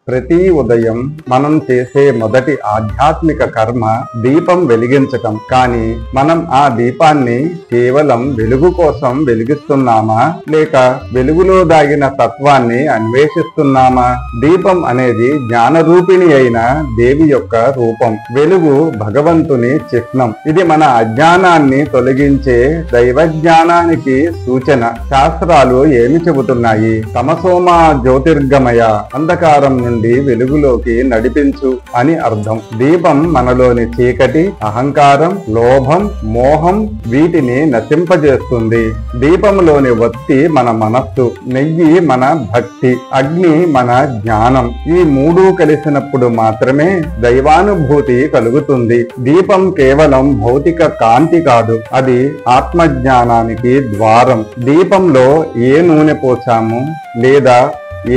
ప్రతి ఉదయం మనం చేసే మొదటి ఆధ్యాత్మిక కర్మ దీపం వెలిగించటం. కానీ మనం ఆ దీపాన్ని కేవలం వెలుగు కోసం వెలిగిస్తున్నామా, లేక వెలుగులో దాగిన తత్వాన్ని అన్వేషిస్తున్నామా? దీపం అనేది జ్ఞానరూపిణి అయిన దేవి యొక్క రూపం. వెలుగు భగవంతుని చిహ్నం. ఇది మన అజ్ఞానాన్ని తొలగించే దైవ జ్ఞానానికి సూచన. శాస్త్రాలు ఏమి చెబుతున్నాయి? తమసోమా జ్యోతిర్గమయ, అంధకారం నుండి వెలుగులోకి నడిపించు అని అర్థం. దీపం మనలోని చీకటి, అహంకారం, లోభం, మోహం వీటిని నశింపజేస్తుంది. దీపంలోని వత్తి మన మనస్సు, నెయ్యి మన భక్తి, అగ్ని మన జ్ఞానం. ఈ మూడు కలిసినప్పుడు మాత్రమే దైవానుభూతి కలుగుతుంది. దీపం కేవలం భౌతిక కాంతి కాదు, అది ఆత్మజ్ఞానానికి ద్వారం. దీపంలో ఏ నూనె పోసాము, లేదా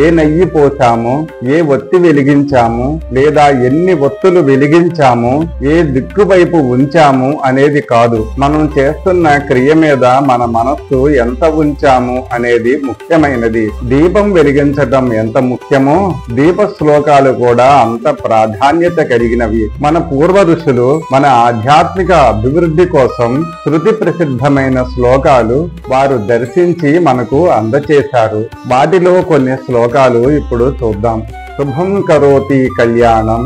ఏ నెయ్యి పోసాము, ఏ ఒత్తి వెలిగించాము, లేదా ఎన్ని ఒత్తులు వెలిగించాము, ఏ దిక్కు వైపు ఉంచాము అనేది కాదు. మనం చేస్తున్న క్రియ మీద మన మనస్సు ఎంత ఉంచాము అనేది ముఖ్యమైనది. దీపం వెలిగించటం ఎంత ముఖ్యమో దీప శ్లోకాలు కూడా అంత ప్రాధాన్యత కలిగినవి. మన పూర్వ ఋషులు మన ఆధ్యాత్మిక అభివృద్ధి కోసం శృతి ప్రసిద్ధమైన శ్లోకాలు వారు దర్శించి మనకు అందచేశారు. వాటిలో కొన్ని శ్లోకాలు ఇప్పుడు చూద్దాం. శుభం కరోతి కళ్యాణం,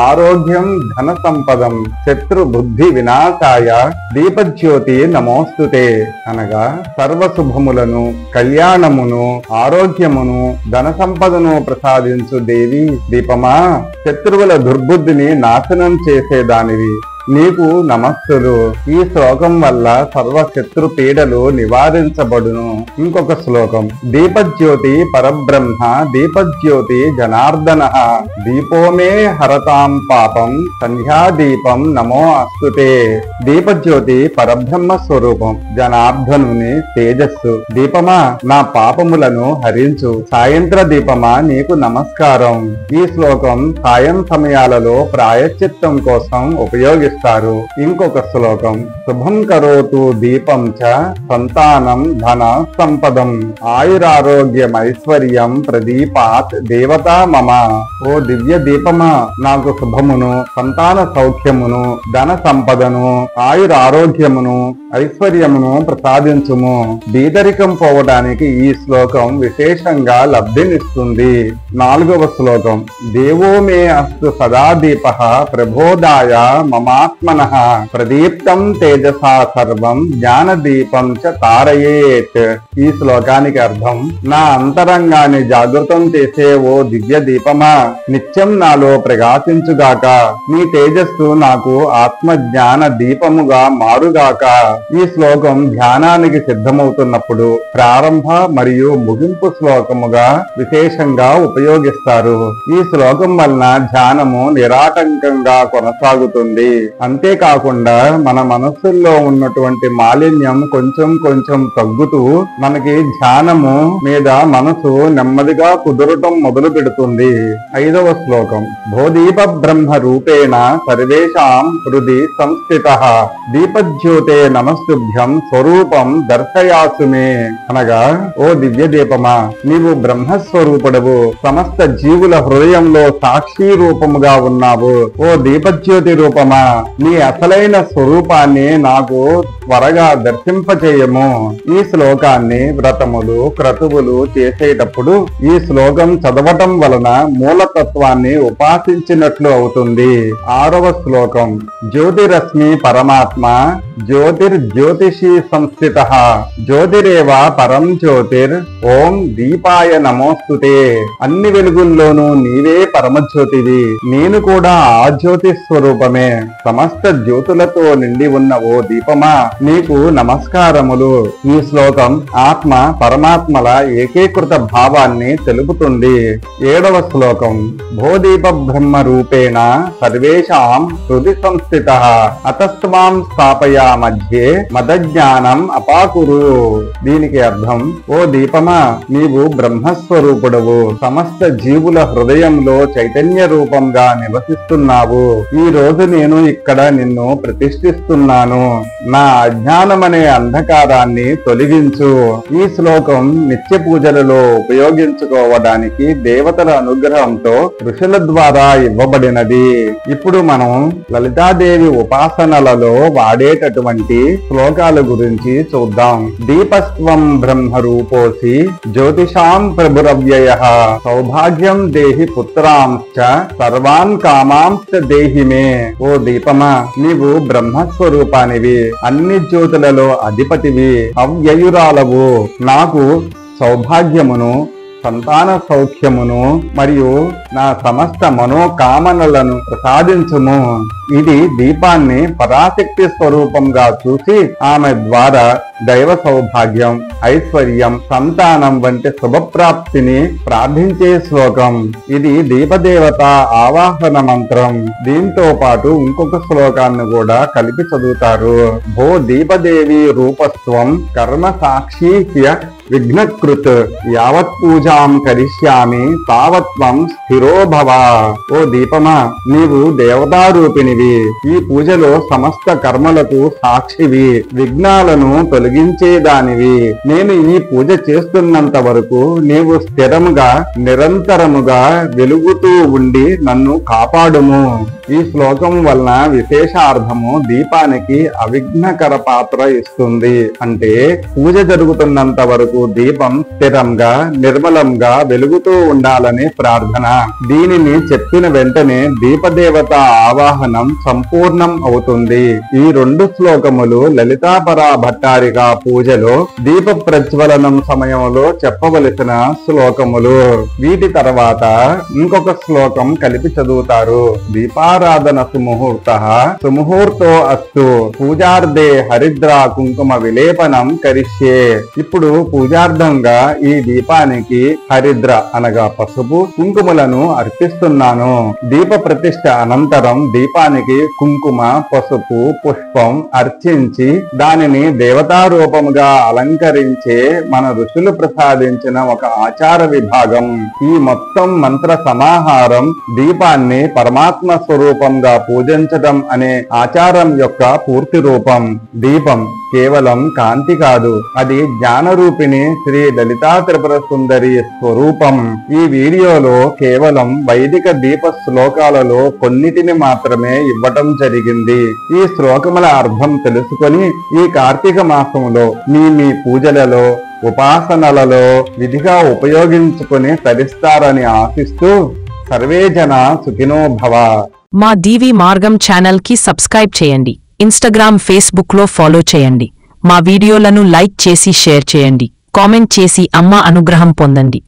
ఆరోగ్యం ధన సంపదం, శత్రు బుద్ధి వినాశాయ దీపజ్యోతి నమోస్తుతే. అనగా సర్వశుభములను, కళ్యాణమును, ఆరోగ్యమును, ధన సంపదను ప్రసాదించు దేవి దీపమా, శత్రువుల దుర్బుద్ధిని నాశనం చేసేదానివి, నీకు నమస్సులు. ఈ శ్లోకం వల్ల సర్వ శత్రు పీడలు నివారించబడును. ఇంకొక శ్లోకం. దీపజ్యోతి పరబ్రహ్మ, దీపజ్యోతి జనార్దన, దీపోమే హరతాం పాపం, సంధ్యాదీపం నమో అస్తుతే. దీపజ్యోతి పరబ్రహ్మ స్వరూపం, జనార్దనుని తేజస్సు. దీపమా నా పాపములను హరించు. సాయంత్ర దీపమా నీకు నమస్కారం. ఈ శ్లోకం సాయం సమయాలలో ప్రాయశ్చిత్తం కోసం ఉపయోగిస్తారు. ఇంకొక శ్లోకం. శుభం కరోతు దీపం చ సంతానం ధన సంపదం, ఆయురారోగ్యం ఐశ్వర్యం ప్రదీపాత్ దేవతా మమ. ఓ దివ్య దీపమా నాకు శుభమును, సంతాన సౌఖ్యమును, ధన సంపదను, ఆయురారోగ్యమును, ఐశ్వర్యమును ప్రసాదించుము. బీదరికం పోవడానికి ఈ శ్లోకం విశేషంగా లబ్ధినిస్తుంది. 4వ శ్లోకం. దేవో మే అస్తు సదా దీపః, ప్రబోధాయ మమాత్మనః, ప్రదీప్తం తేజసా సర్వం, జ్ఞానదీపం చ తారయేత్. ఈ శ్లోకానికి అర్థం, నా అంతరంగాన్ని జాగృతం చేసే ఓ దివ్య దీపమా, నిత్యం నాలో ప్రకాశించుగాక. నీ తేజస్సు నాకు ఆత్మ జ్ఞాన దీపముగా మారుగాక. ఈ శ్లోకం ధ్యానానికి సిద్ధమవుతున్నప్పుడు ప్రారంభ మరియు ముగింపు శ్లోకముగా విశేషంగా ఉపయోగిస్తారు. ఈ శ్లోకం వలన ధ్యానము నిరాటంకంగా కొనసాగుతుంది. అంతేకాకుండా మన మనస్సుల్లో ఉన్నటువంటి మాలిన్యం కొంచెం కొంచెం తగ్గుతూ మనకి ధ్యానము మీద మనసు నెమ్మదిగా కుదరటం మొదలు పెడుతుంది. 5వ శ్లోకం. భోదీప బ్రహ్మ రూపేణ సర్వేషాం హృది సంస్థితః, దీపజ్యోతే నమస్తుభ్యం స్వరూపం దర్శయాసుమే. అనగా ఓ దివ్య దీపమా, నీవు బ్రహ్మస్వరూపుడవు, సమస్త జీవుల హృదయంలో సాక్షి రూపముగా ఉన్నావు. ఓ దీపజ్యోతి రూపమా, నీ అసలైన స్వరూపాన్ని నాకు త్వరగా దర్శింపచేయము. ఈ శ్లోకాన్ని వ్రతములు, క్రతువులు చేసేటప్పుడు ఈ శ్లోకం చదవటం వలన మూలతత్వాన్ని ఉపాసించినట్లు అవుతుంది. 6వ శ్లోకం. జ్యోతిరశ్మి పరమాత్మ, జ్యోతిర్జ్యోతిషి సంస్థితః, జ్యోతిరేవ పరం జ్యోతిర్, ఓం దీపాయ నమోస్తుతే. అన్ని వెలుగుల్లోనూ నీవే పరమజ్యోతివి, నేను కూడా ఆ జ్యోతి స్వరూపమే. సమస్త జ్యోతులతో నిండి ఉన్న ఓ దీపమా, నీకు నమస్కారములు. ఈ శ్లోకం ఆత్మ పరమాత్మల ఏకీకృత భావాన్ని తెలుపుతుంది. 7వ శ్లోకం. భోదీప బ్రహ్మ రూపేణ సర్వేషాం హృది సంస్థితః, అతస్త్వాం స్థాపయా మధ్యే మదజ్ఞానం అపాకురు. దీనికి అర్థం, ఓ దీపమా, నీవు బ్రహ్మస్వరూపుడవు, సమస్త జీవుల హృదయంలో చైతన్య రూపంగా నివసిస్తున్నావు. ఈ రోజు నేను ఇక్కడ ఇక్కడ నిన్ను ప్రతిష్ఠిస్తున్నాను. నా అజ్ఞానమనే అంధకారాన్ని తొలగించు. ఈ శ్లోకం నిత్య పూజలలో ఉపయోగించుకోవడానికి దేవతల అనుగ్రహంతో ఋషుల ద్వారా ఇవ్వబడినది. ఇప్పుడు మనం లలితాదేవి ఉపాసనలలో వాడేటటువంటి శ్లోకాల గురించి చూద్దాం. దీపస్త్వం బ్రహ్మ రూపోసి జ్యోతిషాం ప్రభురవ్యయః సౌభాగ్యం దేహి పుత్రాంశ్చ సర్వాన్ కామాంశ్చ దేహి మే. ఓ దీపమా, నీవు బ్రహ్మస్వరూపానివి, అన్ని జ్యోతులలో అధిపతివి, అవ్యయురాలవు. నాకు సౌభాగ్యమును, సంతాన సౌఖ్యమును మరియు నా సమస్త మనోకామనలను ప్రసాదించుము. ఇది దీపాన్ని పరాశక్తి స్వరూపంగా చూసి ఆమె ద్వారా దైవ సౌభాగ్యం, ఐశ్వర్యం, సంతానం వంటి శుభప్రాప్తిని ప్రార్థించే శ్లోకం. ఇది దీపదేవత ఆవాహన మంత్రం. దీంతో పాటు ఇంకొక శ్లోకాన్ని కూడా కలిపి చదువుతారు. భో దీపదేవి రూపస్త్వం కర్మ సాక్షి విఘ్నకృత్ యావత్ పూజాం కరిష్యామి తావత్వం స్థిరో భవ. ఓ దీపమా, నీవు దేవతారూపిణివి. ఈ పూజలో సమస్త కర్మలకు సాక్షివి, విఘ్నాలను తొలగించేదానివి. నేను ఈ పూజ చేస్తున్నంత వరకు నీవు స్థిరముగా నిరంతరముగా వెలుగుతూ ఉండి నన్ను కాపాడుము. ఈ శ్లోకం వలన విశేషార్థము దీపానికి అవిఘ్నకర పాత్ర ఇస్తుంది. అంటే పూజ జరుగుతున్నంత వరకు దీపం స్థిరంగా నిర్మలంగా వెలుగుతూ ఉండాలని ప్రార్థన. దీనిని చెప్పిన వెంటనే దీపదేవత ఆవాహనం సంపూర్ణం అవుతుంది. ఈ రెండు శ్లోకములు లలితాపరా భట్టారిక పూజలో దీప ప్రజ్వలనం సమయంలో చెప్పవలసిన శ్లోకములు. వీటి తర్వాత ఇంకొక శ్లోకం కలిపి చదువుతారు. దీపారాధన సుముహూర్తో అస్తు పూజార్ధే హరిద్రా కుంకుమ విలేపనం కరిష్యే. ఇప్పుడు పూజార్థంగా ఈ దీపానికి హరిద్ర అనగా పసుపు, కుంకుమలను అర్పిస్తున్నాను. దీప ప్రతిష్ఠ అనంతరం దీపానికి కుంకుమ, పసుపు, పుష్పం అర్చించి దానిని దేవతారూపముగా అలంకరించే మన ఋషులు ప్రసాదించిన ఒక ఆచార విభాగం. ఈ మొత్తం మంత్ర సమాహారం దీపాన్ని పరమాత్మ స్వరూపంగా పూజించడం అనే ఆచారం యొక్క పూర్తి రూపం. దీపం కేవలం కాంతి కాదు, అది జ్ఞానరూపిణి శ్రీ లలితా త్రిపుర సుందరి స్వరూపం. ఈ వీడియోలో కేవలం వైదిక దీప శ్లోకాలలో కొన్నిటిని మాత్రమే ఇవ్వటం జరిగింది. ఈ శ్లోకముల అర్థం తెలుసుకొని ఈ కార్తీక మాసంలో మీ పూజలలో ఉపాసనలలో విధిగా ఉపయోగించుకొని తరిస్తారని ఆశిస్తూ సర్వే జన సుఖినో భవ. మా దీవి మార్గం ఛానల్ కి సబ్స్క్రైబ్ చేయండి. ఇన్స్టాగ్రామ్, ఫేస్బుక్ లో ఫాలో చేయండి. మా వీడియోలను లైక్ చేసి షేర్ చేయండి. కామెంట్ చేసి అమ్మ అనుగ్రహం పొందండి.